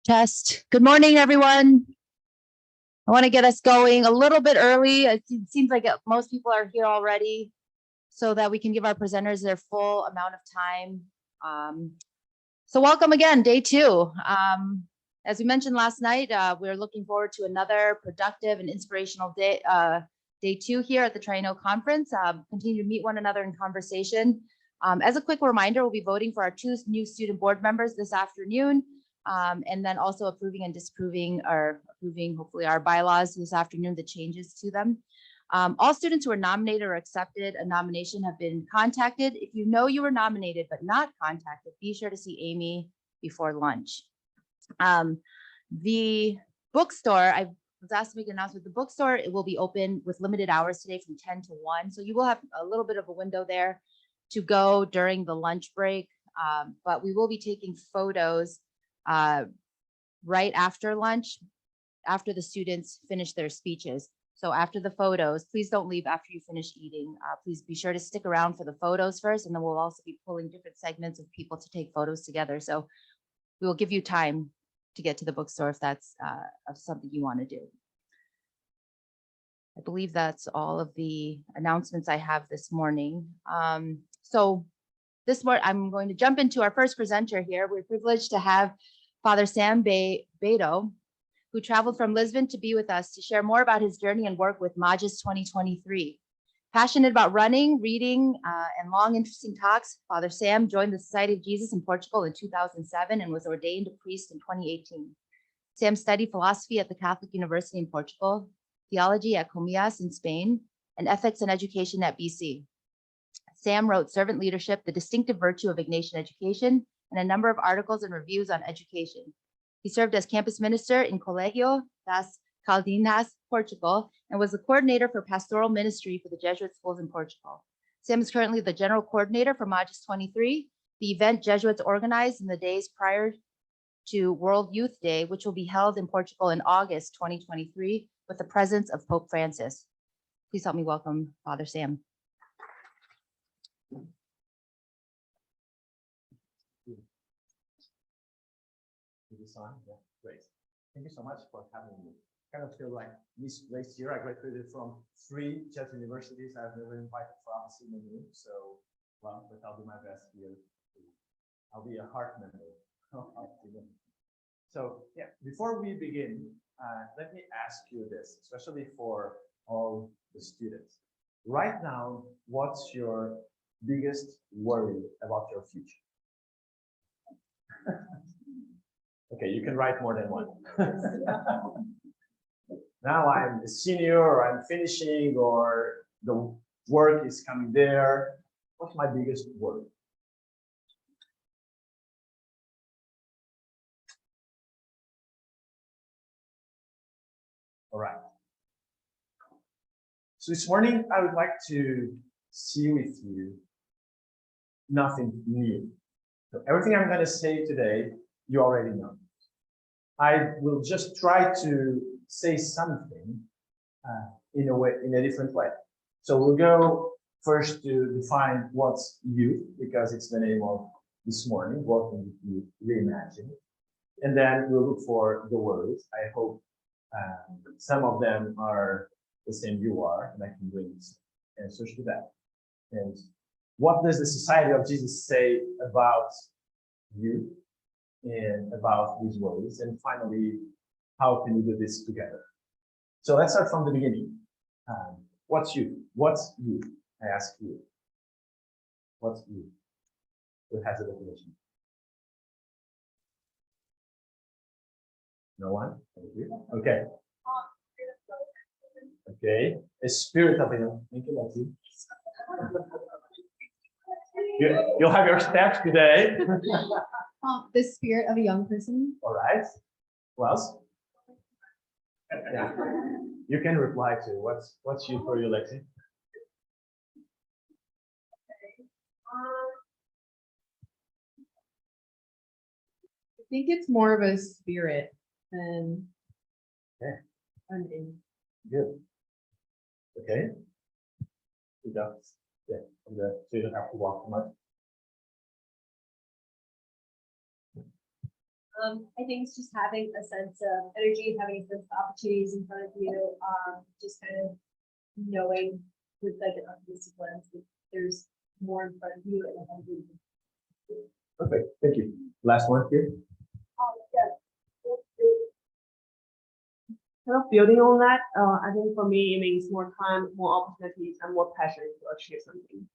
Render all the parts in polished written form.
Test. Good morning, everyone. I want to get us going a little bit early. It seems like most people are here already so that we can give our presenters their full amount of time. So welcome again, day two. As we mentioned last night, we're looking forward to another productive and inspirational day, day two here at the Triennial Conference. Continue to meet one another in conversation. As a quick reminder, we'll be voting for our two new student board members this afternoon. And then also approving and disapproving or approving hopefully our bylaws this afternoon, the changes to them. All students who are nominated or accepted a nomination have been contacted. If you know you were nominated but not contacted, be sure to see Amy before lunch. The bookstore, I was asked to make an announcement. The bookstore, it will be open with limited hours today from 10 to 1. So you will have a little bit of a window there to go during the lunch break. But we will be taking photos right after lunch, after the students finish their speeches. So after the photos, please don't leave after you finish eating. Please be sure to stick around for the photos first, and then we'll also be pulling different segments of people to take photos together. So we will give you time to get to the bookstore if that's something you want to do. I believe that's all of the announcements I have this morning. So this morning, I'm going to jump into our first presenter here. We're privileged to have Father Sam Beto, who traveled from Lisbon to be with us to share more about his journey and work with Magis 2023. Passionate about running, reading, and long, interesting talks, Father Sam joined the Society of Jesus in Portugal in 2007 and was ordained a priest in 2018. Sam studied philosophy at the Catholic University in Portugal, theology at Comillas in Spain, and ethics and education at BC. Sam wrote Servant Leadership, the Distinctive Virtue of Ignatian Education, and a number of articles and reviews on education. He served as campus minister in Colegio das Caldinas, Portugal, and was the coordinator for pastoral ministry for the Jesuit schools in Portugal. Sam is currently the general coordinator for Magis 23, the event Jesuits organized in the days prior to World Youth Day, which will be held in Portugal in August 2023 with the presence of Pope Francis. Please help me welcome Father Sam. Yeah, great. Thank you so much for having me. I kind of feel like misplaced here. I graduated from 3 Jesuit universities. I've never invited for a single room, so well, but I'll do my best here. I'll be a heart member. So yeah, before we begin, let me ask you this, especially for all the students. Right now, what's your biggest worry about your future? Okay, you can write more than one. Now I'm a senior, or I'm finishing, or the work is coming there. What's my biggest worry? All right. So this morning, I would like to see with you nothing new. So everything I'm going to say today, you already know. I will just try to say something in a different way. So we'll go first to define what's youth, because it's the name of this morning, working with youth, Reimagined. And then we'll look for the words. I hope some of them are the same you are, and I can bring answers to that. And what does the Society of Jesus say about youth and about these words? And finally, how can we do this together? So let's start from the beginning. What's youth? What's youth? I ask you. What's youth? Who has a definition? No one? Thank you. Okay. Okay. A spirit of it. Thank you, Lexi. You'll have your steps today. The spirit of a young person. All right. Who else? Yeah. You can reply to what's you for you, Lexi? I think it's more of a spirit than an age. Good. Okay. Good job. Yeah. So you don't have to walk too much. I think it's just having a sense of energy, having a sense of opportunities in front of you, just kind of knowing with like an optimistic lens that there's more in front of you and ahead of you. Perfect. Thank you. Last one here. Kind of building on that, I think for me, it means more time, more opportunities, and more passion to achieve something.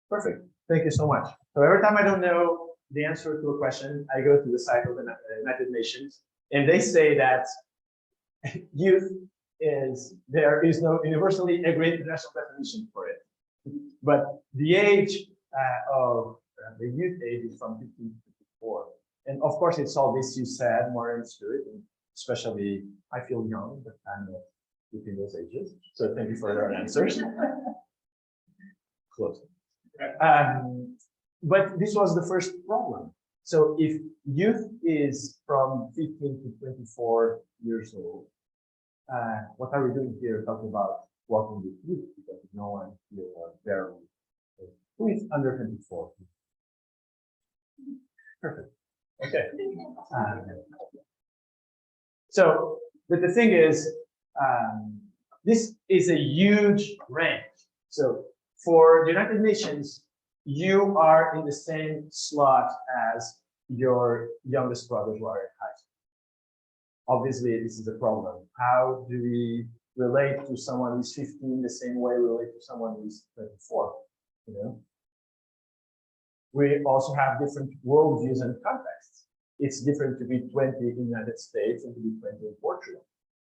Perfect. Thank you so much. So every time I don't know the answer to a question, I go to the site of the United Nations, and they say that youth there is no universally agreed international definition for it. But the age of the youth age is from 15 to 54. And of course, it's all this you said, more in spirit, and especially I feel young, but I'm not between those ages. So thank you for your answers. Close. But this was the first problem. So if youth is from 15 to 24 years old, what are we doing here talking about working with youth? Because no one here was barely. Who is under 24? Perfect. Okay. So, but the thing is, this is a huge range. So for the United Nations, you are in the same slot as your youngest brothers who are in high school. Obviously, this is a problem. How do we relate to someone who's 15 the same way we relate to someone who's 24? You know, we also have different worldviews and contexts. It's different to be 20 in the United States and to be 20 in Portugal.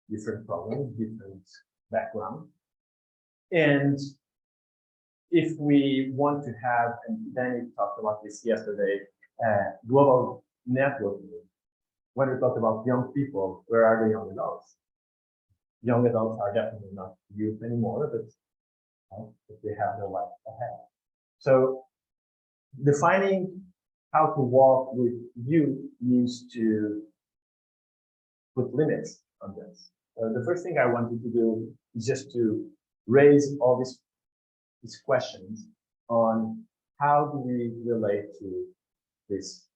Different problems, different background. And if we want to have, and Danny talked about this yesterday, global networking, when we talk about young people, where are the young adults? Young adults are definitely not youth anymore, but they have their life ahead. So defining how to walk with youth means to put limits on this. The first thing I wanted to do is just to raise all these questions on how do we relate to this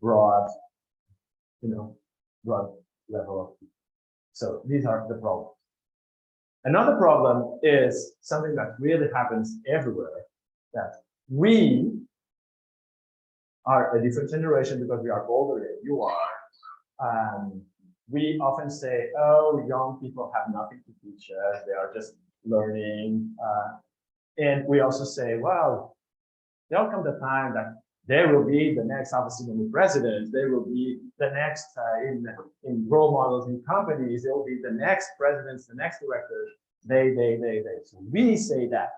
broad, broad level of people. So these are the problems. Another problem is something that really happens everywhere, that we are a different generation because we are older than you are. We often say, oh, young people have nothing to teach us. They are just learning. And we also say, well, there'll come the time that they will be the next obviously president. They will be the next in role models in companies. They will be the next presidents, the next directors. They. So we say that.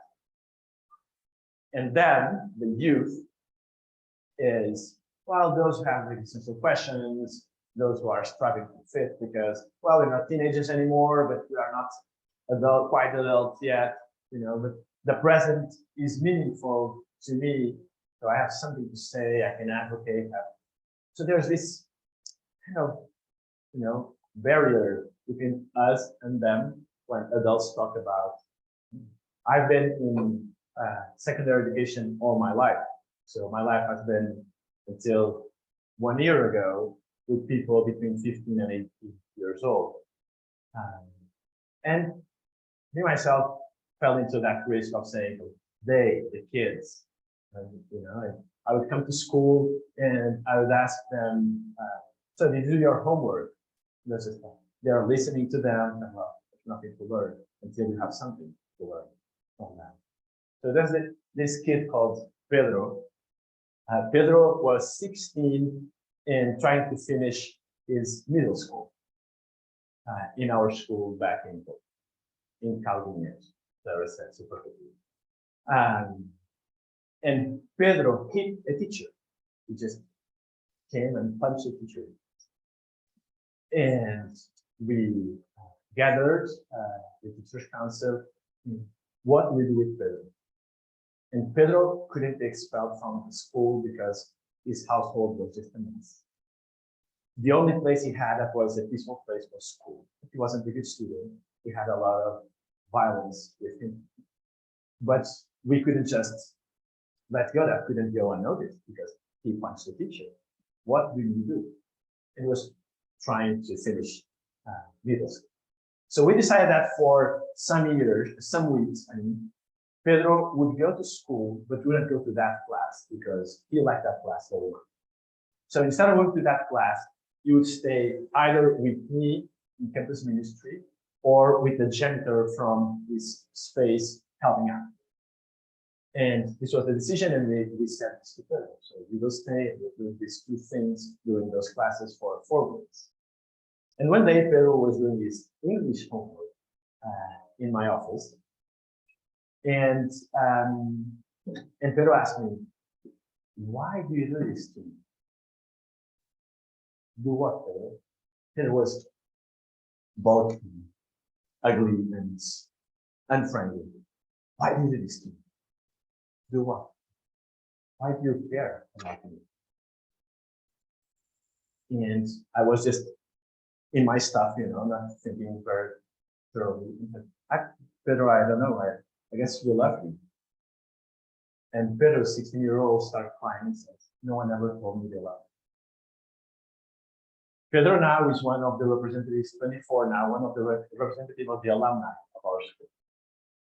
And then the youth is, well, those who have existential questions, those who are striving to fit because, well, we're not teenagers anymore, but we are not quite adults yet, but the present is meaningful to me. So I have something to say, I can advocate. So there's this kind of, barrier between us and them when adults talk about, I've been in secondary education all my life. So my life has been until 1 year ago with people between 15 and 18 years old. And me myself fell into that risk of saying, the kids, and I would come to school and I would ask them, so did you do your homework? They're listening to them, and well, there's nothing to learn until you have something to learn from that. So there's this kid called Pedro. Pedro was 16 and trying to finish his middle school in our school back in Calvinhos, the research superficially. And Pedro hit a teacher. He just came and punched the teacher. And we gathered the teacher's council. What do we do with Pedro? And Pedro couldn't be expelled from the school because his household was just a mess. The only place he had that was a peaceful place was school. He wasn't a good student. He had a lot of violence with him. But we couldn't just let go. That couldn't go unnoticed because he punched the teacher. What do you do? and was trying to finish middle school. So we decided that for some weeks, I mean, Pedro would go to school, but wouldn't go to that class because he liked that class very much. So instead of going to that class, he would stay either with me in campus ministry or with the janitor from this space helping out. And this was the decision, and we said this to Pedro. So we will stay and we'll do these two things during those classes for 4 weeks. And one day, Pedro was doing his English homework in my office. And Pedro asked me, why do you do this to me? Do what, Pedro? Pedro was bulky, ugly, and unfriendly. Why do you do this to me? Do what? Why do you care about me? And I was just in my stuff, you know, not thinking very thoroughly. Pedro, I don't know, I guess you love me. And Pedro, 16-year-old, started crying and says, no one ever told me they love me. Pedro now is one of the representatives, 24 now, one of the representatives of the alumni of our school.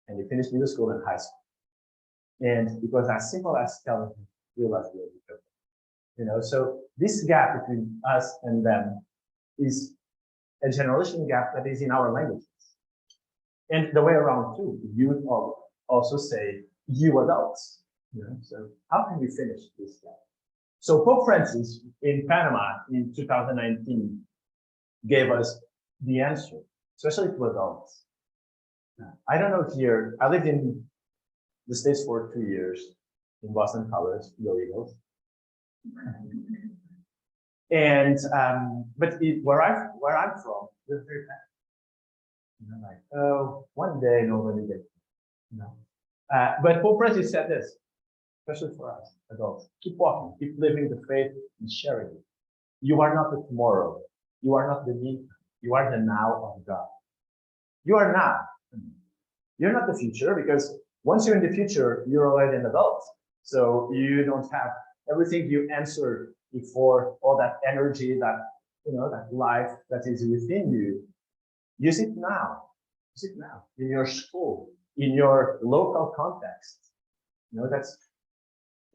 And he finished middle school and high school. And it was as simple as telling him, we love you. You know, so this gap between us and them is a generation gap that is in our languages. And the way around too, youth also say, you adults. You know, so how can we finish this gap? So Pope Francis in Panama in 2019 gave us the answer, especially to adults. I don't know here, I lived in the States for 2 years in Boston College, go Eagles. And but where I'm from, we're very bad. You know, like, oh, one day nobody gets it. You know. But Pope Francis said this, especially for us adults: keep walking, keep living the faith and sharing it. You are not the tomorrow. You are not the meantime. You are the now of God. You are now. You're not the future, because once you're in the future, you're already an adult. So you don't have everything you answered before, all that energy, that, you know, that life that is within you. Use it now. Use it now in your school, in your local context. You know,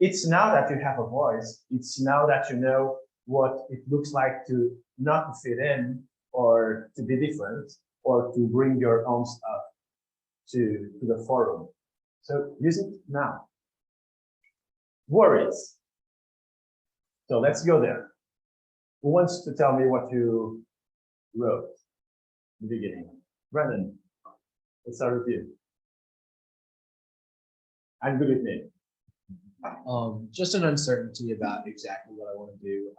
it's now that you have a voice. It's now that you know what it looks like to not fit in, or to be different, or to bring your own stuff to the forum. So use it now. Worries. So let's go there. Who wants to tell me what you wrote in the beginning? Brendan, let's start with you. I'm good with me. Just an uncertainty about exactly what I want to do.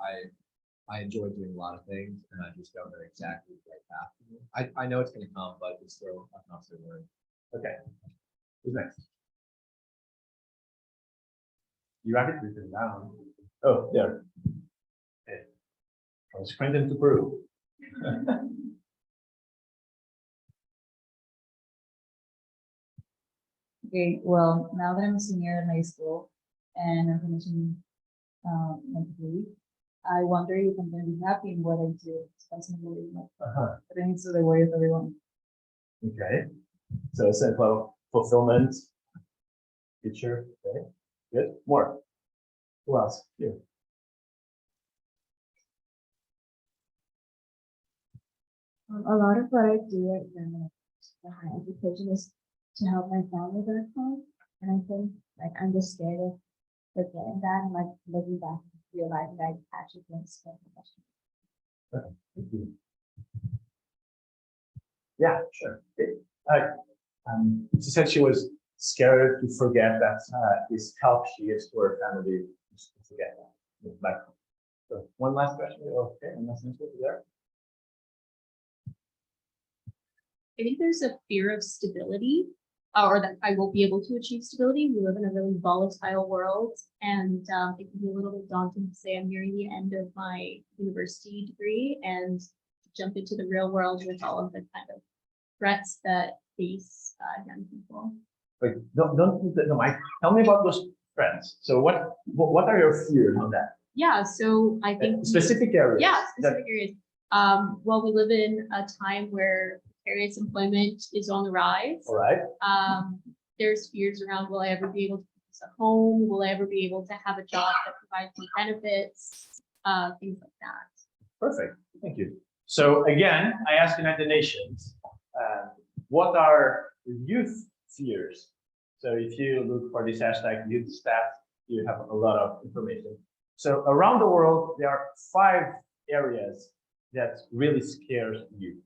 I enjoy doing a lot of things, and I just don't know exactly the right path to do. I know it's going to come, but it's still a constant learning. Okay. Who's next? You have it written down. Oh, there. Okay. From Scranton to Peru. Okay, well, now that I'm a senior in high school and I'm finishing my degree, I wonder if I'm going to be happy in what I do. Responsibility, but I need to the way of everyone. Okay. So it's a fulfillment, future. Okay. Good. More. Who else? Here. A lot of what I do at the higher education is to help my family back home, and I think like I'm just scared of forgetting that and like looking back and realizing that I actually didn't spend the question. Okay. Thank you. Yeah, sure. Okay. She said she was scared to forget that this help she gives to her family, to forget that back home. So one last question. Okay, one last answer there. I think there's a fear of stability, or that I won't be able to achieve stability. We live in a really volatile world, and it can be a little bit daunting to say I'm nearing the end of my university degree and jump into the real world with all of the kind of threats that face young people. Wait, don't the mic. Tell me about those friends. So what are your fears on that? Yeah, so I think. we- Specific areas. Yeah, that- specific areas. Well, we live in a time where precarious employment is on the rise. All right, There's fears around, will I ever be able to purchase a home? Will I ever be able to have a job that provides me benefits? Things like that. perfect, thank you. So again, I asked United Nations, what are youth fears? So if you look for this hashtag youth stats, you have a lot of information. So around the world, there are 5 areas that really scares you.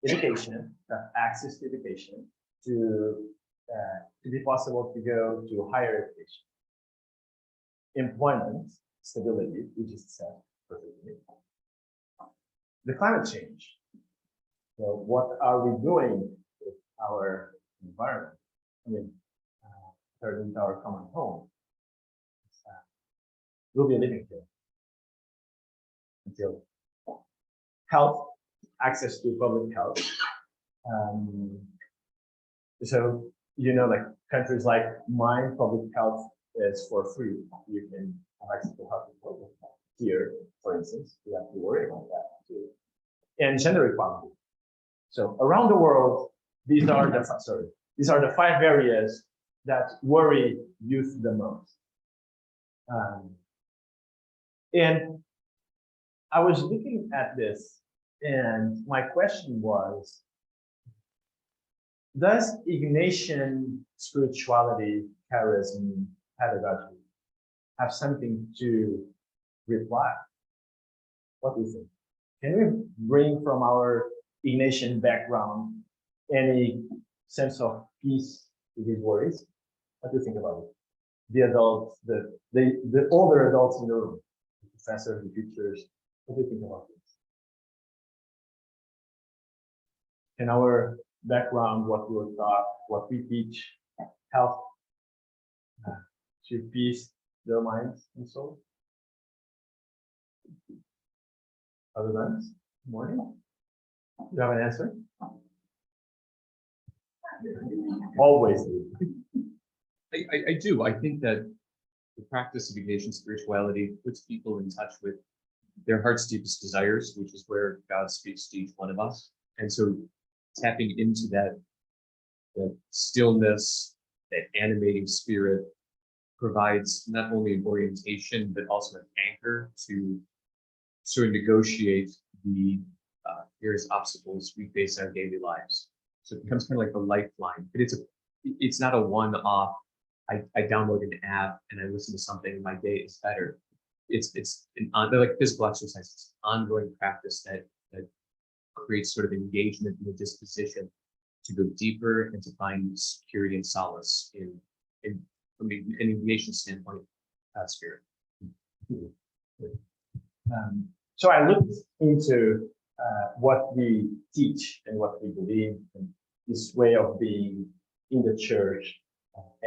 Education, access to education, to be possible to go to higher education. Employment, stability, we just said perfectly. The climate change. So what are we doing with our environment? I mean, turning to our common home. We'll be living here until health, access to public health. So, you know, like countries like mine, public health is for free. You can have access to health and public health. Here, for instance, we have to worry about that too. And gender equality. So around the world, these are the 5 areas that worry youth the most. And I was looking at this, and my question was, does Ignatian spirituality, charism, pedagogy have something to reply? What do you think? Can we bring from our Ignatian background any sense of peace to these worries? What do you think about it? The adults, the older adults in the room, the professors, the teachers, what do you think about this? In our background, what we were taught, what we teach, help to peace their minds and souls? Other than morning? You have an answer? Always do. I do. I think that the practice of Ignatian spirituality puts people in touch with their heart's deepest desires, which is where God speaks to each one of us. And so tapping into that stillness, that animating spirit provides not only an orientation, but also an anchor to sort of negotiate the various obstacles we face in our daily lives. So it becomes kind of like the lifeline, but it's not a one-off. I download an app and I listen to something and my day is better. They're like physical exercise. It's an ongoing practice that creates sort of engagement and a disposition to go deeper and to find security and solace from an Ignatian standpoint, spirit. So I looked into what we teach and what we believe, and this way of being in the church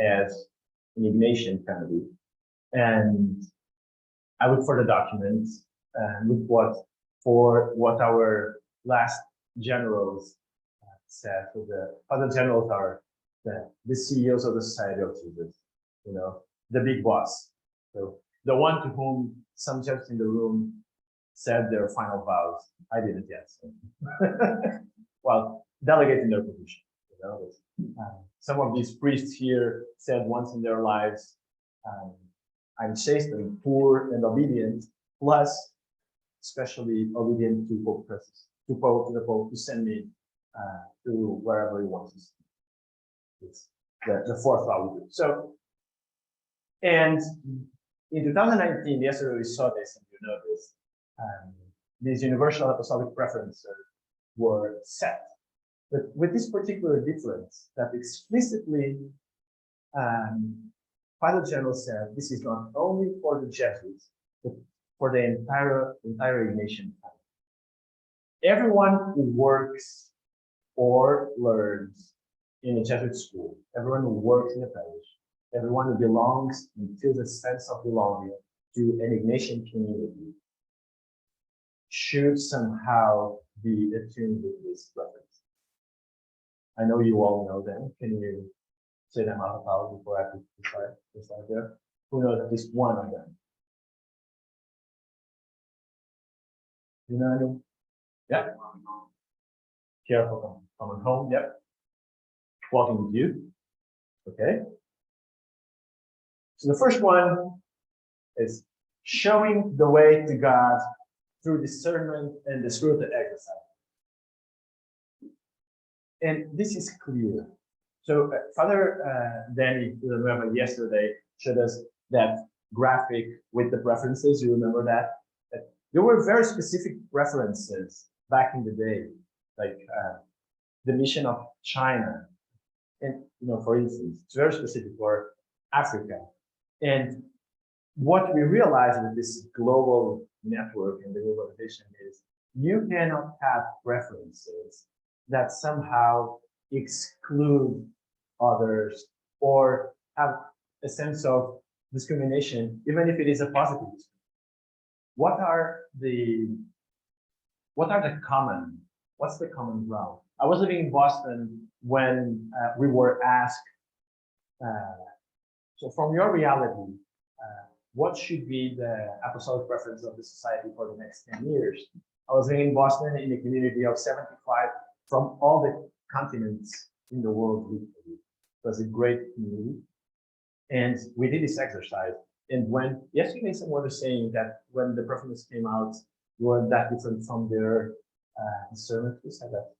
as an Ignatian family. And I looked for the documents and looked what our last generals said. So the other generals are the CEOs of the Society of Jesus, you know, the big boss. So the one to whom some judges in the room said their final vows. I didn't yet. So. Well, delegating their position. You know, some of these priests here said once in their lives, I'm chaste and poor and obedient, plus especially obedient to Pope Francis, to the Pope to send me to wherever he wants to send me. It's the 4th vow we do. So, and in 2019, yesterday we saw this, and you know this, these universal apostolic preferences were set. But with this particular difference, that explicitly Father General said, this is not only for the Jesuits, but for the entire Ignatian family. Everyone who works or learns in a Jesuit school, everyone who works in a parish, everyone who belongs and feels a sense of belonging to an Ignatian community should somehow be attuned with this preference. I know you all know them. Can you say them out loud before I put the slide there? Who knows at least one of them? You know, yeah. Careful coming home, yep. Walking with you. Okay. So the first one is showing the way to God through discernment and the spiritual exercise. And this is clear. So Father Danny, you remember yesterday, showed us that graphic with the preferences. You remember that? There were very specific references back in the day, like the mission of China. And, for instance, it's very specific for Africa. And what we realize with this global network and the globalization is you cannot have preferences that somehow exclude others or have a sense of discrimination, even if it is a positive. What's the common ground? I was living in Boston when we were asked, so from your reality, what should be the apostolic preference of the society for the next 10 years? I was living in Boston in a community of 75 from all the continents in the world. It was a great community. And we did this exercise. And when yesterday someone was saying that when the preference came out, weren't that different from their discernment. Who said that?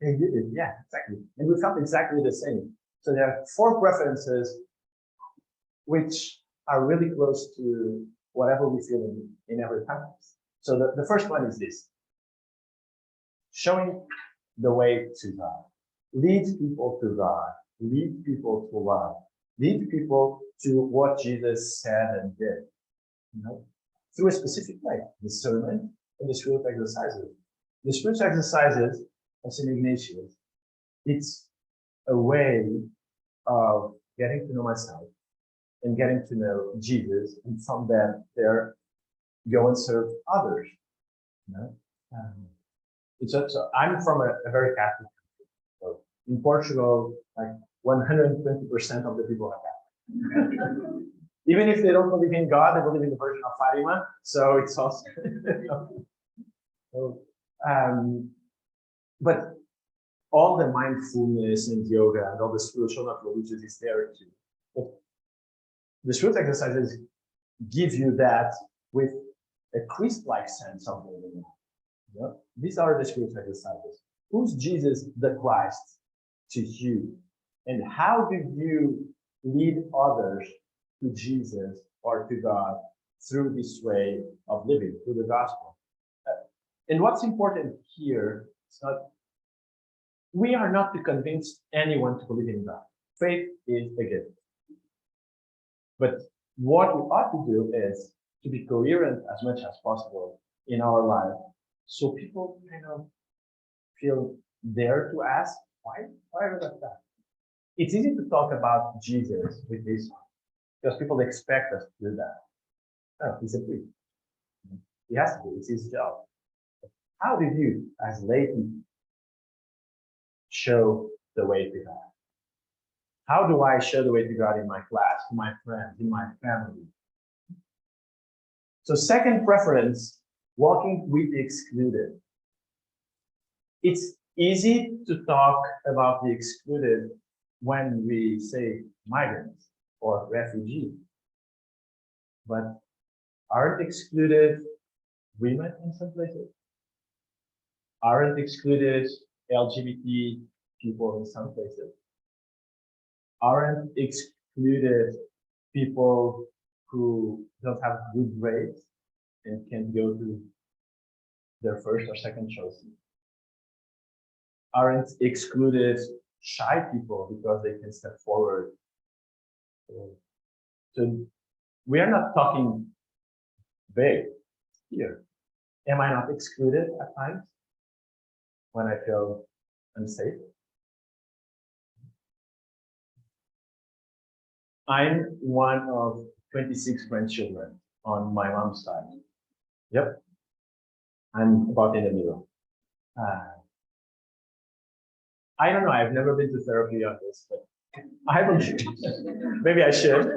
And you did, yeah, exactly. And we felt exactly the same. So there are 4 preferences which are really close to whatever we feel in every context. So the first one is this: showing the way to God. Lead people to God. Lead people to love. Lead people to what Jesus said and did. Through a specific way, discernment and the spiritual exercises. The spiritual exercises of St. Ignatius, it's a way of getting to know myself and getting to know Jesus, and from there go and serve others. So I'm from a very Catholic country. So in Portugal, like 120% of the people are Catholic. Even if they don't believe in God, they believe in the Virgin of Fatima. So it's also. But all the mindfulness and yoga and all the spiritual, not religious, is there too. But the spiritual exercises give you that with a Christ-like sense of living. These are the spiritual exercises. Who's Jesus the Christ to you? And how do you lead others to Jesus or to God through this way of living, through the gospel? And what's important here is we are not to convince anyone to believe in God. Faith is a gift. But what we ought to do is to be coherent as much as possible in our life, so people kind of feel dare to ask, why are we like that? It's easy to talk about Jesus with this one, because people expect us to do that. Oh, he's a priest. He has to do it. It's his job. How do you, as laity, show the way to God? How do I show the way to God in my class, to my friends, in my family? So second preference, walking with the excluded. It's easy to talk about the excluded when we say migrants or refugee. But aren't excluded women in some places? Aren't excluded LGBT people in some places? Aren't excluded people who don't have good grades and can go to their first or second choice? Aren't excluded shy people because they can step forward? So we are not talking big here. Am I not excluded at times when I feel unsafe? I'm one of 26 grandchildren on my mom's side. Yep. I'm about in the middle. I don't know. I've never been to therapy on this, but I believe maybe I should.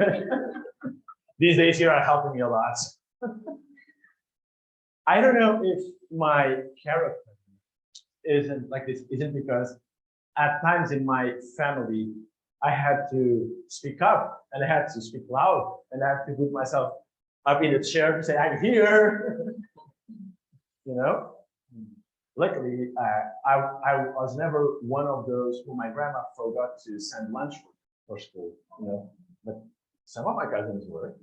These days here are helping me a lot. I don't know if my character isn't like this, isn't because at times in my family, I had to speak up and I had to speak loud and I had to put myself up in the chair to say, I'm here. You know, luckily, I was never one of those who my grandma forgot to send lunch for school, you know, but some of my cousins were.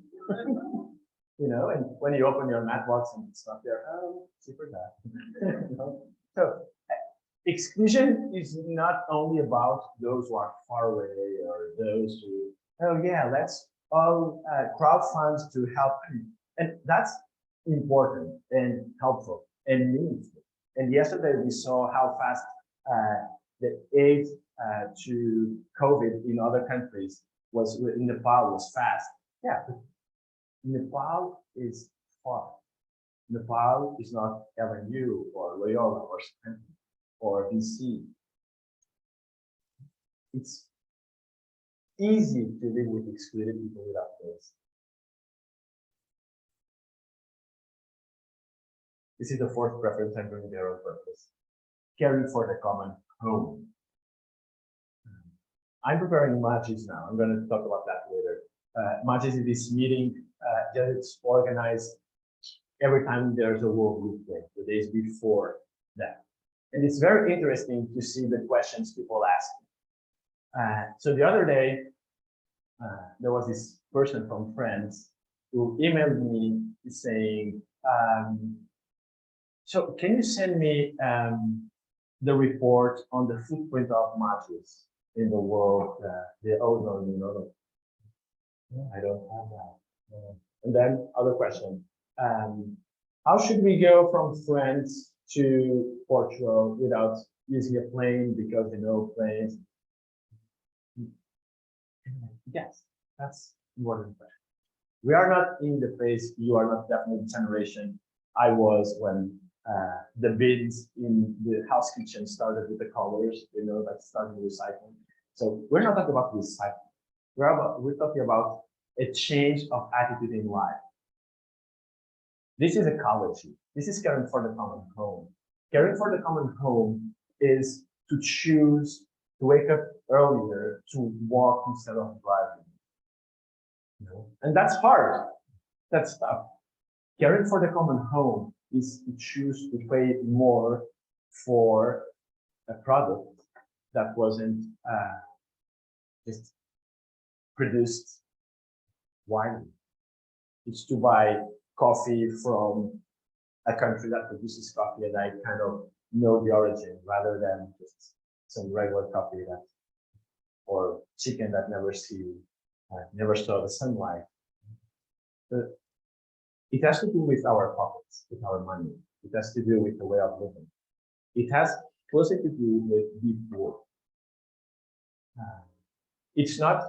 You know, and when you open your mailbox and it's not there, oh, super that. You know? So exclusion is not only about those who are far away or those who, oh yeah, let's all crowd funds to help. And that's important and helpful and meaningful. And yesterday we saw how fast the aid to COVID in other countries was in Nepal was fast. Yeah, but Nepal is far. Nepal is not LNU or Loyola or Stanford or BC. It's easy to live with excluded people without this. This is the fourth preference I'm going there on purpose. Caring for the common home. I'm preparing Majis now. I'm going to talk about that later. Majis is this meeting that it's organized every time there's a World Youth Day, the days before that. And it's very interesting to see the questions people ask. So the other day, there was this person from France who emailed me saying, so can you send me the report on the footprint of Majis in the world, the ozone, you know? No, I don't have that. And then other question, how should we go from France to Portugal without using a plane because you know planes? Yes, that's important. We are not in the phase, you are not definitely the generation I was when the bins in the house kitchen started with the colors, you know, that started recycling. So we're not talking about recycling. We're talking about a change of attitude in life. This is ecology. This is caring for the common home. Caring for the common home is to choose to wake up earlier, to walk instead of driving. You know? And that's hard. That's tough. Caring for the common home is to choose to pay more for a product that wasn't just produced widely. It's to buy coffee from a country that produces coffee and I kind of know the origin rather than just some regular coffee that, or chicken that never saw the sunlight. It has to do with our pockets, with our money. It has to do with the way of living. It has closely to do with deep work. It's not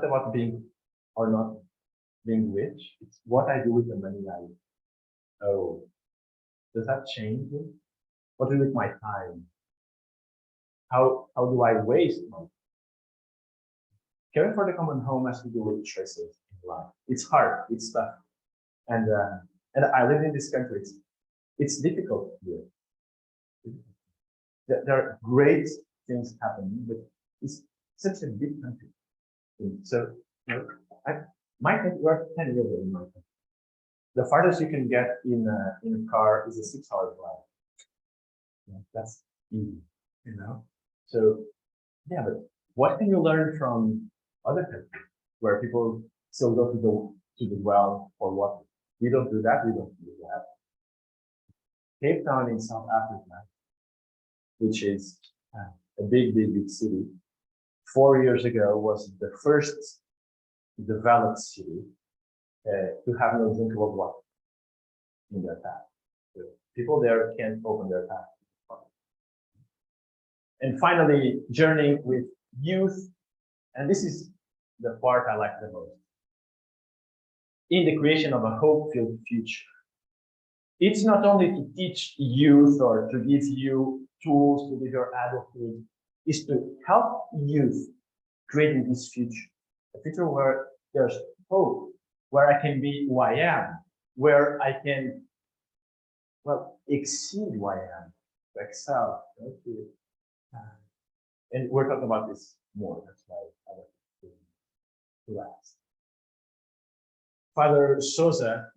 about being or not being rich. It's what I do with the money I owe. Does that change it? What do I do with my time? How do I waste money? Caring for the common home has to do with choices in life. It's hard, it's tough. And I live in this country. It's difficult here. There are great things happening, but it's such a big country. So, you know, my country, we're 10 years old in my country. The farthest you can get in a car is a 6-hour drive. You know, that's easy, you know. So, yeah, but what can you learn from other countries where people still go to the well for water? We don't do that. We don't do that. Cape Town in South Africa, which is a big city, 4 years ago was the first developed city to have no drinkable water in their tap. So people there can't open their tap. And finally, journeying with youth, and this is the part I like the most, in the creation of a hope-filled future. It's not only to teach youth or to give you tools to live your adulthood, it's to help youth creating this future, a future where there's hope, where I can be who I am, where I can, well, exceed who I am, to excel. And we're talking about this more. That's why I want to last. Father Sosa,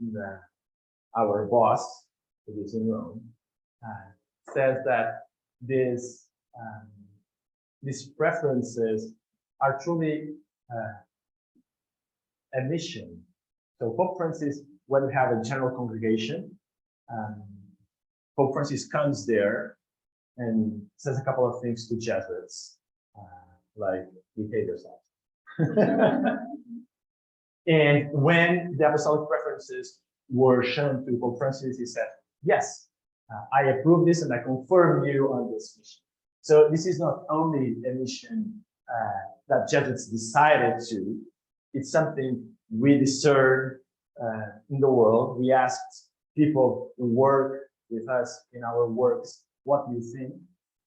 our boss, who is in Rome, says that these preferences are truly a mission. So Pope Francis, when we have a general congregation, Pope Francis comes there and says a couple of things to Jesuits, like, behave yourself. And when the apostolic preferences were shown to Pope Francis, he said, yes, I approve this and I confirm you on this mission. So this is not only a mission that Jesuits decided to, it's something we discern in the world. We asked people who work with us in our works, what do you think?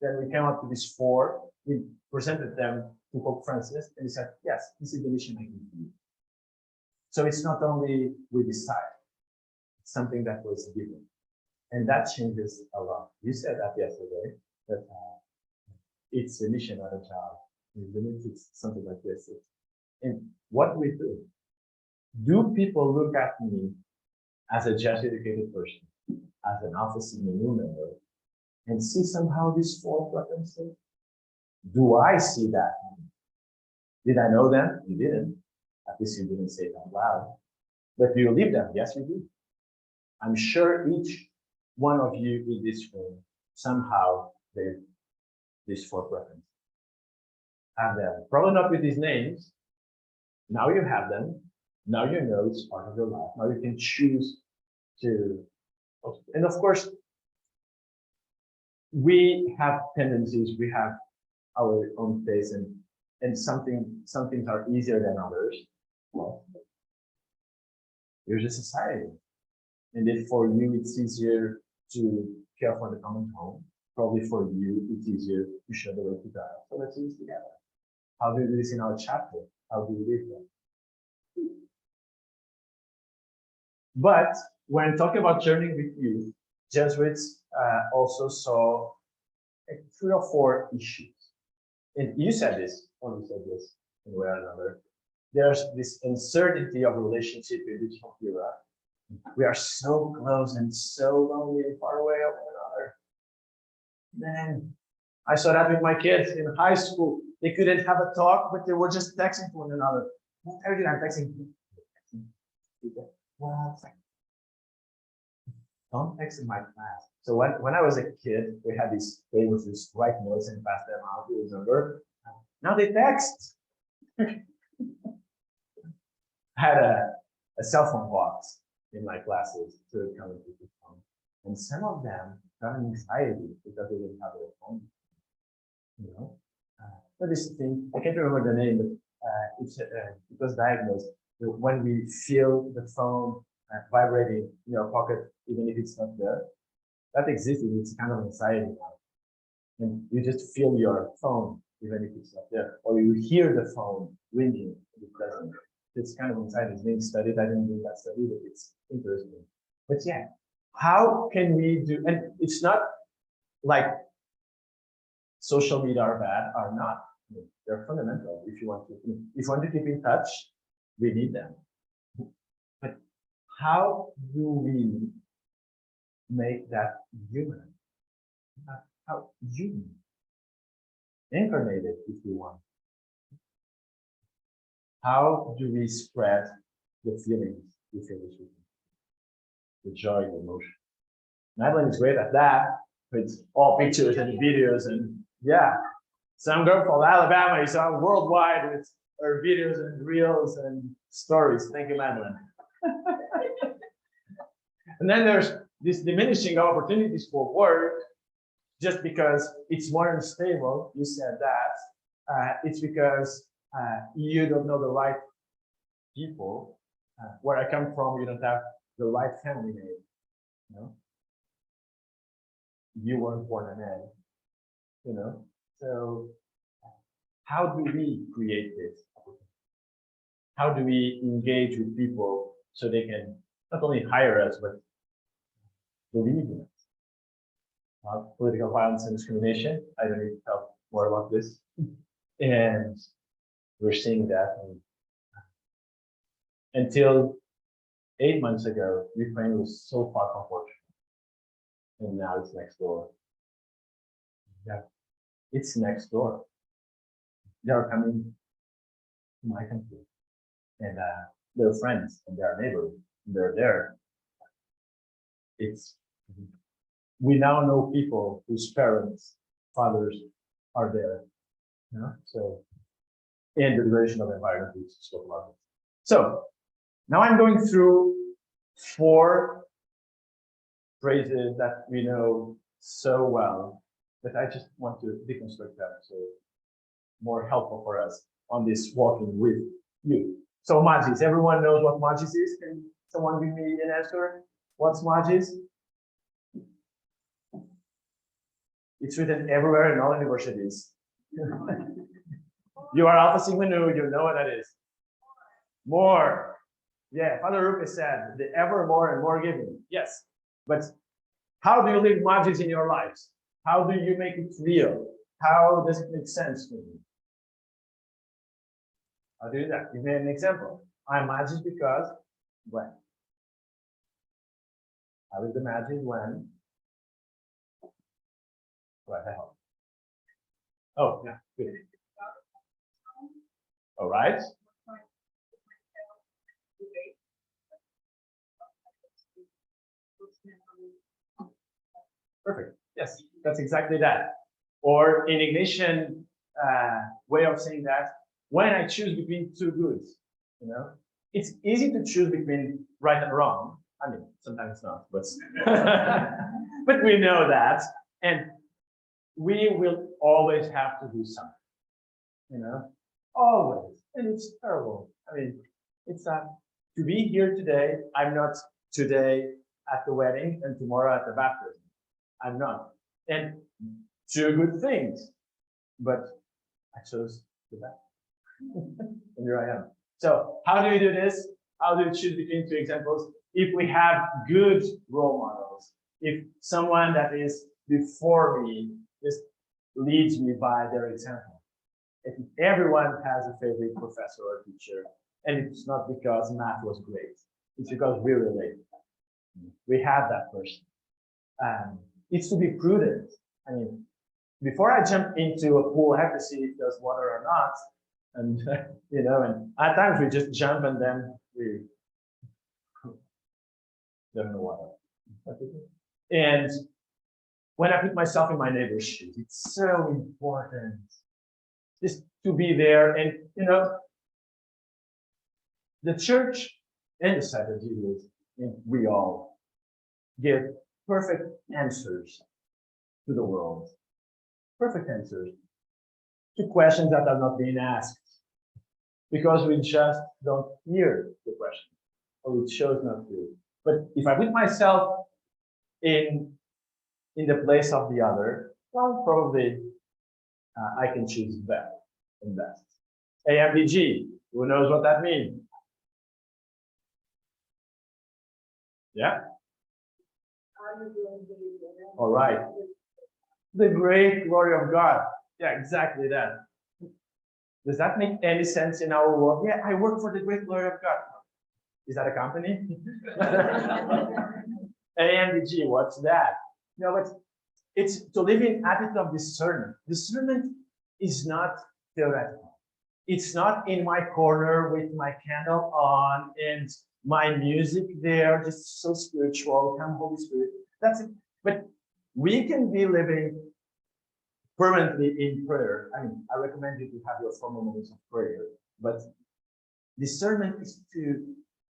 Then we came up with these four. We presented them to Pope Francis, and he said, yes, this is the mission I give you. So it's not only we decide, it's something that was given. And that changes a lot. You said that yesterday, that it's a mission, not a job. It's something like this. And what we do people look at me as a Jesuit-educated person, as an office in a new member, and see somehow these four preferences? Do I see that? Did I know them? You didn't. At least you didn't say it out loud. But do you live them? Yes, you do. I'm sure each one of you in this room somehow live these four preferences. Have them. Probably not with these names. Now you have them. Now you know it's part of your life. Now you can choose to. And of course, we have tendencies. We have our own taste, and some things are easier than others. Well, there's a society, and if for you it's easier to care for the common home, probably for you it's easier to show the way to God. So let's do this together. How do we do this in our chapter? How do we live that? But when talking about journeying with youth, Jesuits also saw 3 or 4 issues. And you said this, when you said this in one way or another. There's this uncertainty of relationship in digital era. We are so close and so lonely and far away of one another. Man, I saw that with my kids in high school. They couldn't have a talk, but they were just texting to one another. What are you texting? Well, it's like, don't text in my class. So when I was a kid, we had these famous just write notes and pass them out to each other. Now they text. I had a cell phone box in my classes to come into the phone. And some of them got an anxiety because they didn't have their phone. You know? So this thing, I can't remember the name, but it was diagnosed that when we feel the phone vibrating in your pocket, even if it's not there, that exists. It's kind of anxiety now. And you just feel your phone, even if it's not there, or you hear the phone ringing to be present. It's kind of anxiety. It's being studied. I didn't do that study, but it's interesting. But yeah, how can we do? And it's not like social media are bad, are not. They're fundamental. If you want to keep in touch, we need them. But how do we make that human? How human? Incarnated, if you want. How do we spread the feelings we feel this weekend? The joy and emotion. Madeline is great at that. It's all pictures and videos, and yeah, some girl from Alabama is on worldwide with her videos and reels and stories. Thank you, Madeline. And then there's this diminishing opportunities for work just because it's more unstable. You said that. It's because you don't know the right people. Where I come from, you don't have the right family name. You know? You weren't born a man. You know? So how do we create this? How do we engage with people so they can not only hire us, but believe in us. Political violence and discrimination. I don't need to talk more about this. And we're seeing that. Until 8 months ago, Ukraine was so far from Portugal. And now it's next door. Yeah, it's next door. They are coming to my country. And they're friends and they're neighbors. They're there. We now know people whose parents, fathers are there. You know? So, and the duration of environment, we spoke about it. So now I'm going through 4 phrases that we know so well, but I just want to deconstruct them so more helpful for us on this walking with you. So Magis, everyone knows what Magis is. Can someone give me an answer? What's Magis? It's written everywhere in all universities. You are Alpha Sigma Nu, you know what that is. More. Yeah, Father Rupe said, the ever more and more giving. Yes, but how do you live Magis in your lives? How do you make it real? How does it make sense for you? How do you do that? Give me an example. I'm Magis because when? How is the Magis when? What the hell? Oh, yeah, good. All right. Perfect. Yes, that's exactly that. Or in Ignatian way of saying that, when I choose between 2 goods, you know, it's easy to choose between right and wrong. I mean, sometimes it's not, but but we know that, and we will always have to do something, you know, always, and it's terrible. I mean, it's not to be here today. I'm not today at the wedding and tomorrow at the baptism. I'm not, and 2 good things, but I chose the best. And here I am. So how do we do this? How do we choose between 2 examples? If we have good role models, if someone that is before me just leads me by their example. If everyone has a favorite professor or teacher, and it's not because math was great, it's because we relate. We have that person. It's to be prudent. I mean, before I jump into a pool, I have to see if there's water or not. And, you know, and at times we just jump and then we don't know water. And when I put myself in my neighbor's shoes, it's so important just to be there. And, you know, the church and the side of Jesus, and we all give perfect answers to the world. Perfect answers to questions that are not being asked because we just don't hear the question or we chose not to. But if I put myself in the place of the other, well, probably I can choose better and best. AMDG, who knows what that means? Yeah? All right. The great glory of God. Yeah, exactly that. Does that make any sense in our world? Yeah, I work for the great glory of God. Is that a company? AMDG, what's that? No, but it's to live in attitude of discernment. Discernment is not theoretical. It's not in my corner with my candle on and my music there, just so spiritual, come Holy Spirit. That's it. But we can be living permanently in prayer. I mean, I recommend you to have your formal moments of prayer, but discernment is to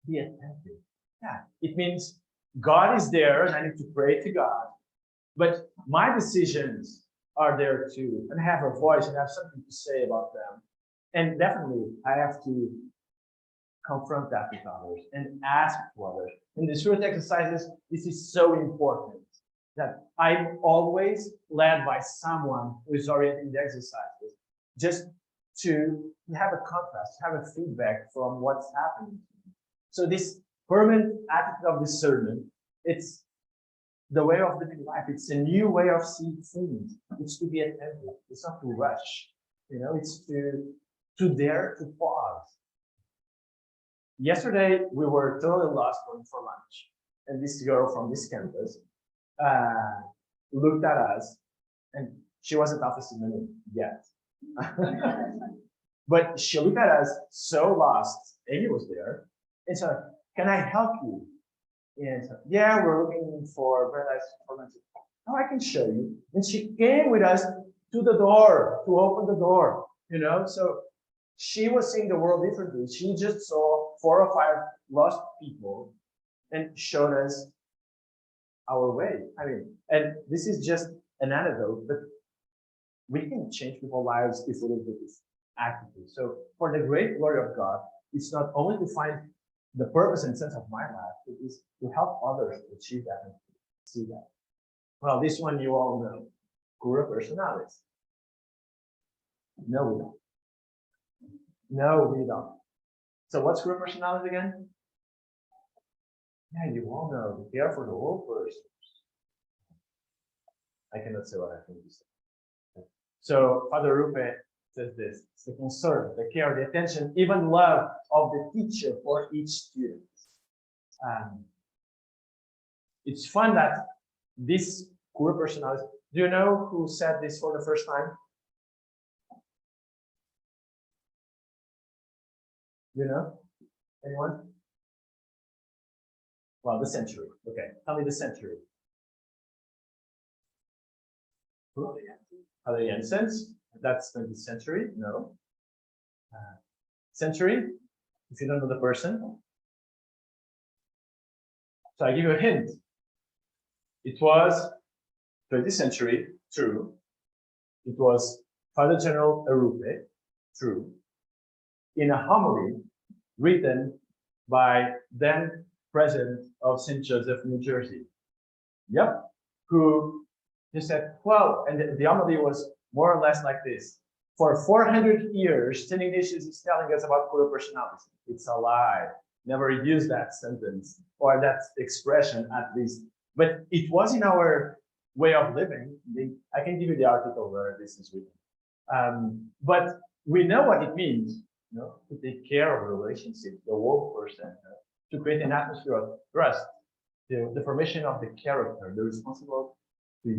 be attentive. Yeah, it means God is there and I need to pray to God, but my decisions are there too, and I have a voice and I have something to say about them. And definitely I have to confront that with others and ask for others. In the spirit exercises, this is so important that I'm always led by someone who is orienting the exercises, just to have a contrast, have a feedback from what's happening. So this permanent attitude of discernment. It's the way of living life. It's a new way of seeing things. It's to be attentive. It's not to rush. It's to dare to pause. Yesterday, we were totally lost going for lunch. And this girl from this campus looked at us, and she wasn't office admin yet. But she looked at us so lost. Amy was there. And said, can I help you? And so, yeah, we're looking for paradise for lunch. Oh, I can show you. And she came with us to the door, to open the door, So she was seeing the world differently. She just saw 4 or 5 lost people and showed us our way. And this is just an anecdote, but we can change people's lives if we live with this attitude. So for the great glory of God, it's not only to find the purpose and sense of my life, it is to help others to achieve that and see that. Well, this one you all know, Kura personalis. No, we don't. No, we don't. So what's Kura personalis again? Yeah, you all know, the care for the whole person. I cannot say what I think you say. So Father Rupe says this: it's the concern, the care, the attention, even love of the teacher for each student. It's fun that this Kura personality. Do you know who said this for the first time? Do you know? Anyone? Well, the century. Okay, tell me the century. Other Jensens. That's 20th century. No. Century. If you don't know the person. So I give you a hint. It was 20th century. True. It was Father General Arupe. True. In a homily written by then President of St. Joseph, New Jersey. Yep. Who just said, well, and the homily was more or less like this. For 400 years, St. Ignatius is telling us about Kura personality. It's a lie. Never use that sentence or that expression at least. But it was in our way of living. I can give you the article where this is written. But we know what it means, to take care of a relationship, the whole person, to create an atmosphere of trust, the formation of the character, the responsibility to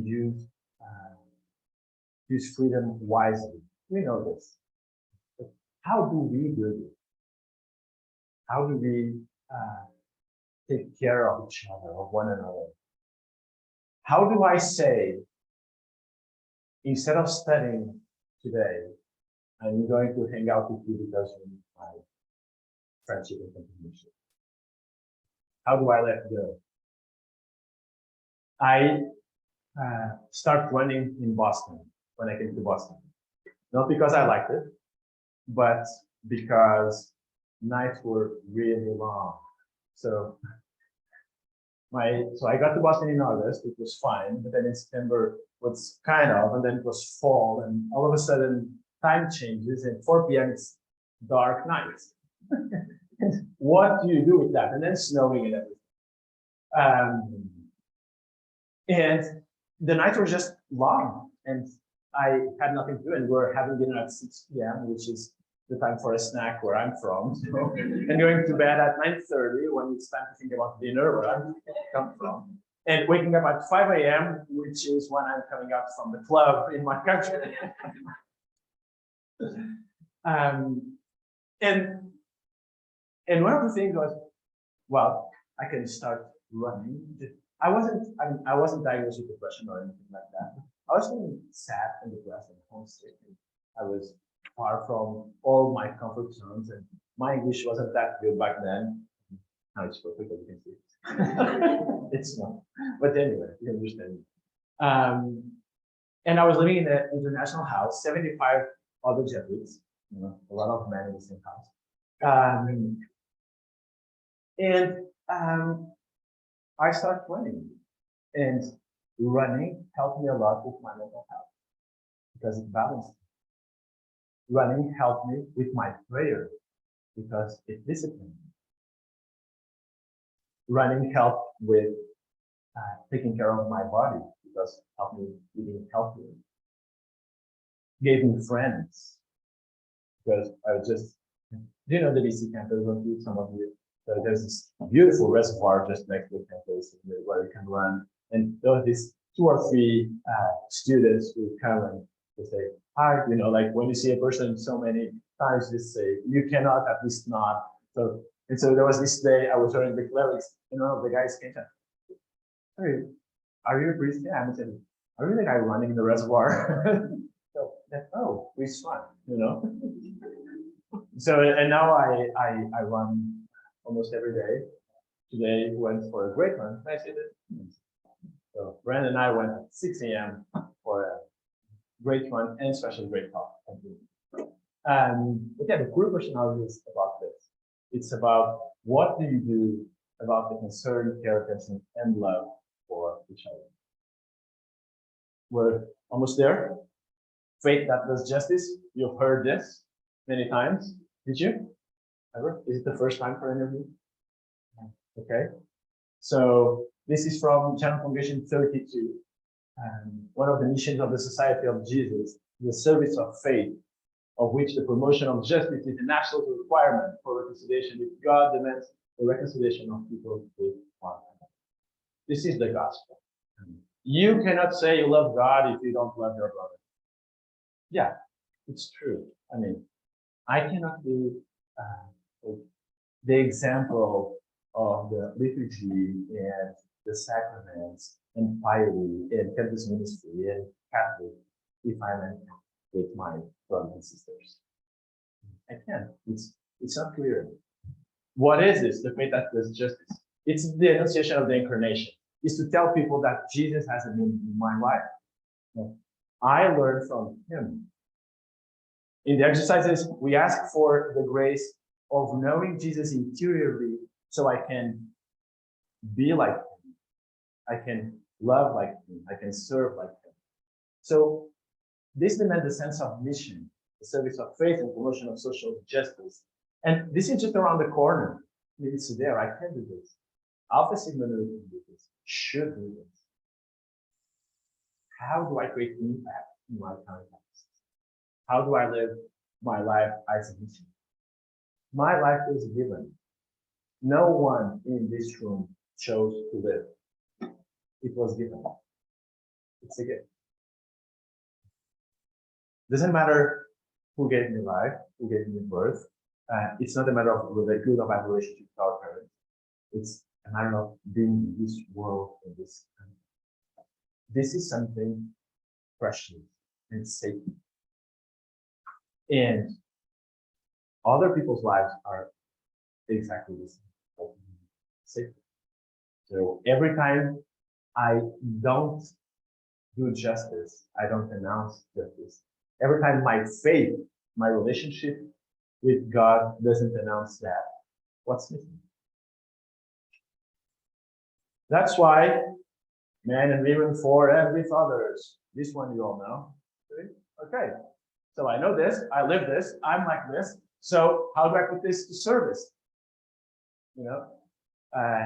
use freedom wisely. We know this. But how do we do this? How do we take care of each other, of one another? How do I say, instead of studying today, I'm going to hang out with you because we need my friendship and continuation? How do I let go? I start running in Boston when I came to Boston. Not because I liked it, but because nights were really long. So I got to Boston in August, it was fine, but then in September was kind of, and then it was fall, and all of a sudden time changes, and 4 p.m. it's dark night. What do you do with that? And then snowing and everything. And the nights were just long, and I had nothing to do, and we're having dinner at 6 p.m., which is the time for a snack where I'm from, and going to bed at 9:30 when it's time to think about dinner where I come from, and waking up at 5 a.m., which is when I'm coming out from the club in my country. And one of the things was, well, I can start running. I wasn't diagnosed with depression or anything like that. I was feeling sad and depressed and homesick. I was far from all my comfort zones, and my English wasn't that good back then. Now it's perfect, as you can see. It's not. But anyway, you understand. And I was living in an international house, 75 other Jesuits, a lot of men in the same house. I started running, and running helped me a lot with my mental health because it balanced me. Running helped me with my prayer because it disciplined me. running helped with taking care of my body because helped me eating healthier. Gave me friends because I was just, do you know the BC campus? Some of you. So there's this beautiful reservoir just next to the campus where you can run. And there was these 2 or 3 students who come and they say, hi, you know, like when you see a person so many times, just say, you cannot, at least not. So, and so there was this day I was wearing the clerics, and one of the guys came to, hey, are you a priest? Yeah, I'm saying, are you the guy running in the reservoir? So, oh, which one, you know? So, and now I run almost every day. Today went for a great run. I said it. So Brandon and I went at 6 a.m. for a great run and especially great talk. But yeah, the cool personality is about this. It's about what do you do about the concern, care, attention, and love for each other. We're almost there. Faith that does justice. You've heard this many times. Did you? Ever? Is it the first time for any of you? Okay. So this is from General Congregation 32. One of the missions of the Society of Jesus, the service of faith, of which the promotion of justice is an absolute requirement for reconciliation with God demands the reconciliation of people with one another. This is the gospel. You cannot say you love God if you don't love your brother. Yeah, it's true. I mean, I cannot be the example of the liturgy and the sacraments and piety and campus ministry and Catholic if I'm in with my brothers and sisters. I can't. It's not clear. What is this? The faith that does justice. It's the annunciation of the incarnation. It's to tell people that Jesus has a meaning in my life. I learned from him. In the exercises, we ask for the grace of knowing Jesus interiorly so I can be like him. I can love like him. I can serve like him. So this demands a sense of mission, the service of faith and promotion of social justice. And this is just around the corner. It's there. I can do this. Alpha Sigma Nu can do this. Should do this. How do I create impact in my context? How do I live my life as a mission? My life is given. No one in this room chose to live. It was given. It's a gift. Doesn't matter who gave me life, who gave me birth. It's not a matter of the good or bad relationship with our parents. It's a matter of being in this world, in this country. This is something precious and sacred. And other people's lives are exactly the same. Sacred. So every time I don't do justice, I don't announce justice. Every time my faith, my relationship with God doesn't announce that, what's missing? That's why men and women for and with others. This one you all know. Okay. So I know this, I live this, I'm like this. So how do I put this to service? You know,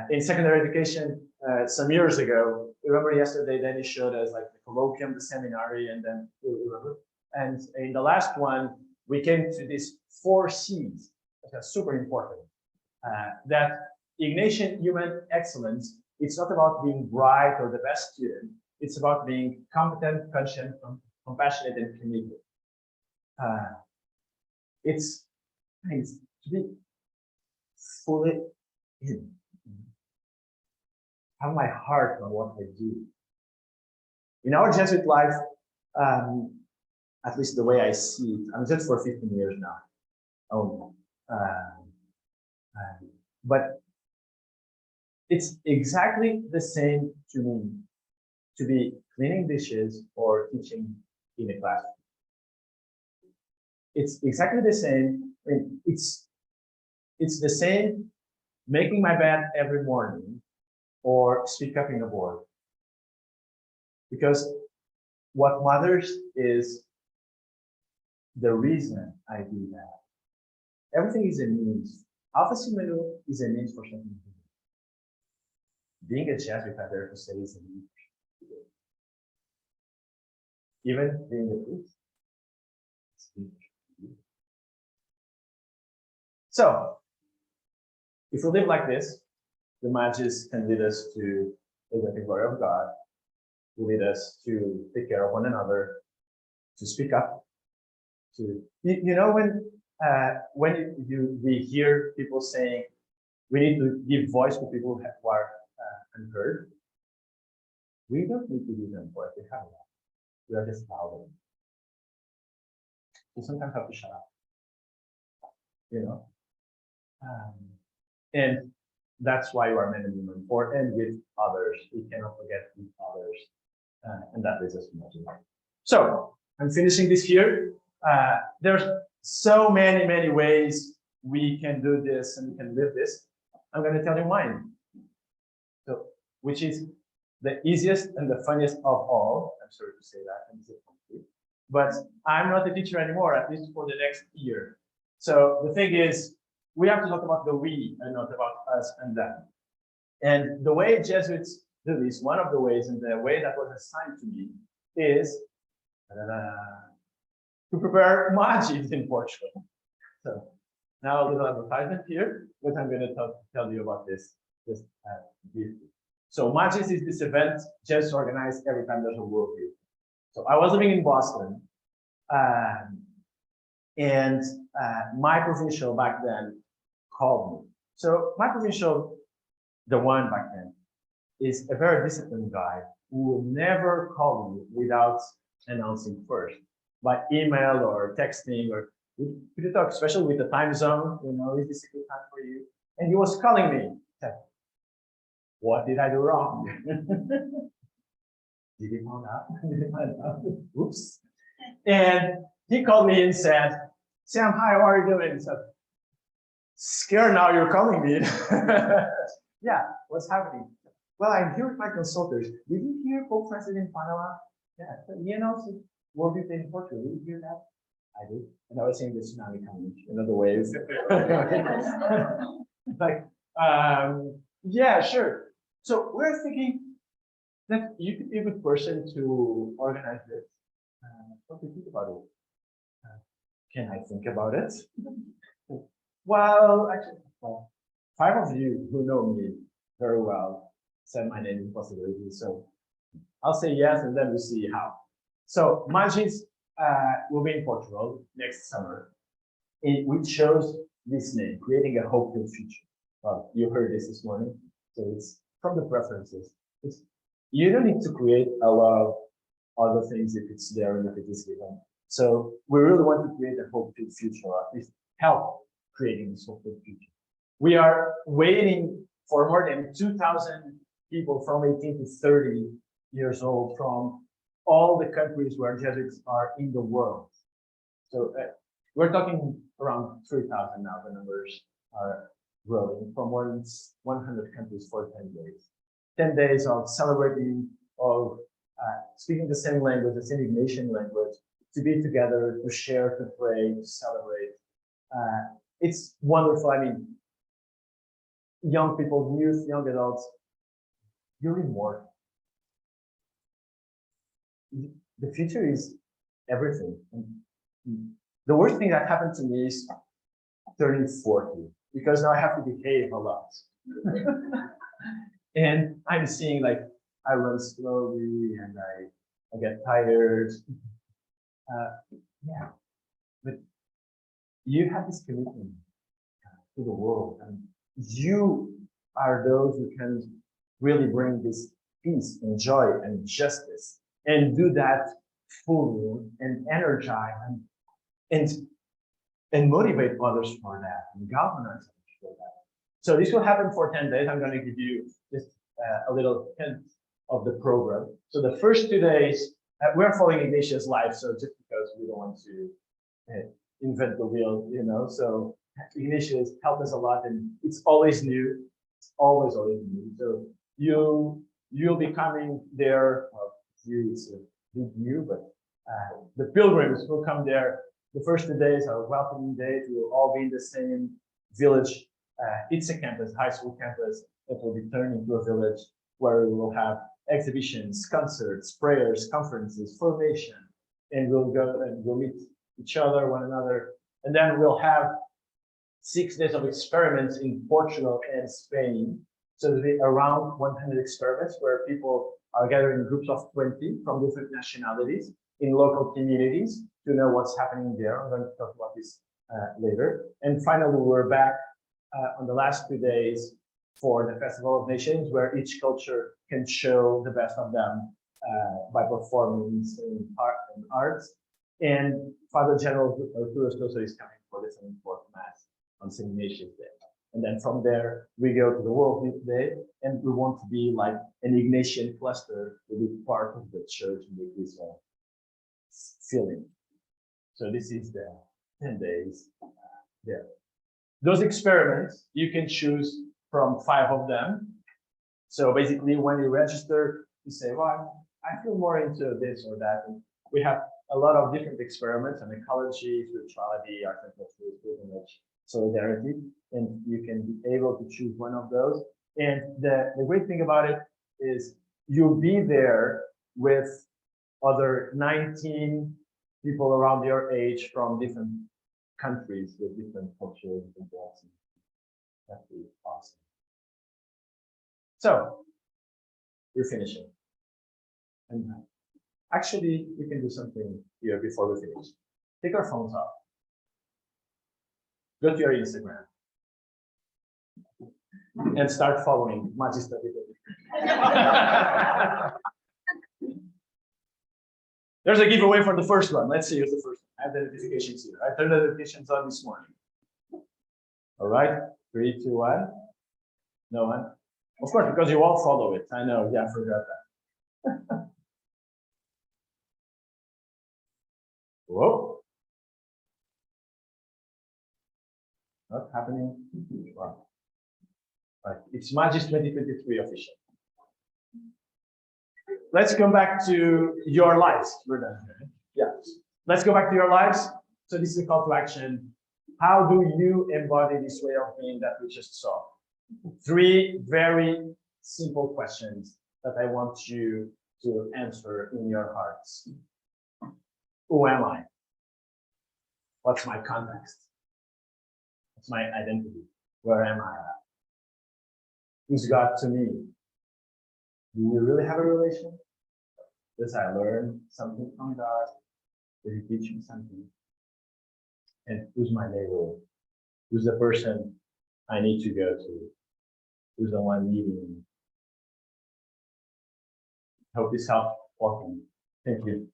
in secondary education, some years ago, remember yesterday, Danny showed us like the colloquium, the seminary, and then remember. And in the last one, we came to these 4 C's, which are super important. That Ignatian human excellence, it's not about being bright or the best student. It's about being competent, conscient, compassionate, and committed. It's to be fully in. Have my heart on what I do. In our Jesuit life, at least the way I see it, I'm Jesuit for 15 years now. But it's exactly the same to me to be cleaning dishes or teaching in a classroom. It's exactly the same. I mean, it's the same making my bed every morning or speak up in a board. Because what matters is the reason I do that. Everything is a means. Alpha Sigma Nu is a means for something. being a Jesuit, I dare to say, is even being a priest. So, if we live like this, the Magis can lead us to the great glory of God, lead us to take care of one another, to speak up, to when we hear people saying we need to give voice to people who are unheard, we don't need to give them voice. They have that. We are just loud. We sometimes have to shut up. And that's why you are men and women for and with others. We cannot forget with others, and that leads us to much more. So I'm finishing this here. There's so many ways we can do this and we can live this. I'm going to tell you mine. So, which is the easiest and the funniest of all. I'm sorry to say that, but I'm not a teacher anymore, at least for the next year. So the thing is, we have to talk about the we and not about us and them. And the way Jesuits do this, one of the ways, and the way that was assigned to me is to prepare Magis in Portugal. So now a little advertisement here, but I'm going to tell you about this just briefly. So Magis is this event just organized every time there's a worldview. So I was living in Boston, and my provincial back then called me. So my provincial, the one back then, is a very disciplined guy who will never call me without announcing first, by email or texting, or we could talk, especially with the time zone, is this a good time for you? And he was calling me. What did I do wrong? Did he find out? Oops. And he called me and said, Sam, hi, how are you doing? So, scared now you're calling me. Yeah, what's happening? Well, I'm here with my consultants. Did you hear Pope Francis in Panama? Yeah, worldview in Portugal. Did you hear that? I did. And I was saying the tsunami coming in other ways. Yeah, sure. So we're thinking that you could be a good person to organize this. What do you think about it? Can I think about it? Well, actually, 5 of you who know me very well said my name in possibilities. So I'll say yes, and then we'll see how. So Magis will be in Portugal next summer. We chose this name, Creating a Hopeful Future. Well, you heard this morning. So it's from the preferences. You don't need to create a lot of other things if it's there and if it is given. So we really want to create a hopeful future, or at least help creating this hopeful future. We are waiting for more than 2,000 people from 18 to 30 years old from all the countries where Jesuits are in the world. So we're talking around 3,000 now. The numbers are growing from more than 100 countries for 10 days. 10 days of celebrating, of speaking the same language, the same Ignatian language, to be together, to share, to pray, to celebrate. It's wonderful. I mean, young people, youth, young adults, you're immortal. The future is everything. And the worst thing that happened to me is turning 40, because now I have to behave a lot. And I'm seeing, like, I run slowly and I get tired. Yeah, but you have this commitment to the world, and you are those who can really bring this peace and joy and justice, and do that fully and energize and motivate others for that and galvanize others for that. So this will happen for 10 days. I'm going to give you just a little hint of the program. So the first 2 days, we're following Ignatius' life, so just because we don't want to invent the wheel, so Ignatius helped us a lot, and it's always new. It's always new. So you'll be coming there. Well, it's a big you, but the pilgrims will come there. The first 2 days are welcoming days. We will all be in the same village. It's a campus, high school campus. that will be turned into a village where we will have exhibitions, concerts, prayers, conferences, formation, and we'll go and we'll meet each other, one another, and then we'll have 6 days of experiments in Portugal and Spain. So there'll be around 100 experiments where people are gathering in groups of 20 from different nationalities in local communities to know what's happening there. I'm going to talk about this later. And finally, we're back on the last 2 days for the Festival of Nations, where each culture can show the best of them by performance and arts. And Father General Arturo Stosso is coming for the 74th Mass on St. Ignatius Day. And then from there, we go to the World Youth Day, and we want to be like an Ignatian cluster to be part of the church and make this feeling. So this is the 10 days there. Those experiments, you can choose from 5 of them. So basically, when you register, you say, well, I feel more into this or that. And we have a lot of different experiments on ecology, spirituality, art and culture, privilege, solidarity, and you can be able to choose one of those. And the great thing about it is you'll be there with other 19 people around your age from different countries with different cultures and backgrounds. That's really awesome. So we're finishing. And actually, we can do something here before we finish. Take our phones off. Go to your Instagram and start following Magista. There's a giveaway for the first one. Let's see who's the first one. I have the notifications here. I turned the notifications on this morning. All right, 3, 2, 1. No one. Of course, because you all follow it. I know. Yeah, I forgot that. Whoa. Not happening. Wow. Right. It's Magis 2023 official. Let's come back to your lives. We're done here. Yeah. Let's go back to your lives. So this is a call to action. How do you embody this way of being that we just saw? 3 very simple questions that I want you to answer in your hearts. Who am I? What's my context? What's my identity? Where am I at? Who's God to me? Do we really have a relation? Does I learn something from God? Did He teach me something? And who's my neighbor? Who's the person I need to go to? Who's the one leading me? Hope this helped. Welcome. Thank you.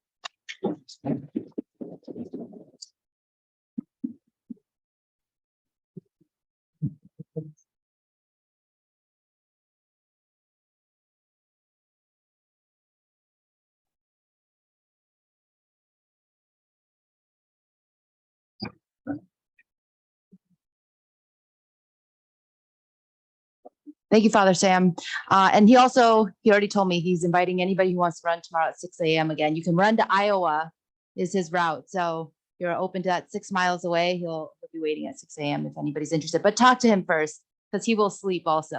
Thank you, Father Sam. And he already told me he's inviting anybody who wants to run tomorrow at 6 a.m. again. You can run to Iowa is his route. So you're open to that 6 miles away. He'll be waiting at 6 a.m. if anybody's interested, but talk to him first because he will sleep also.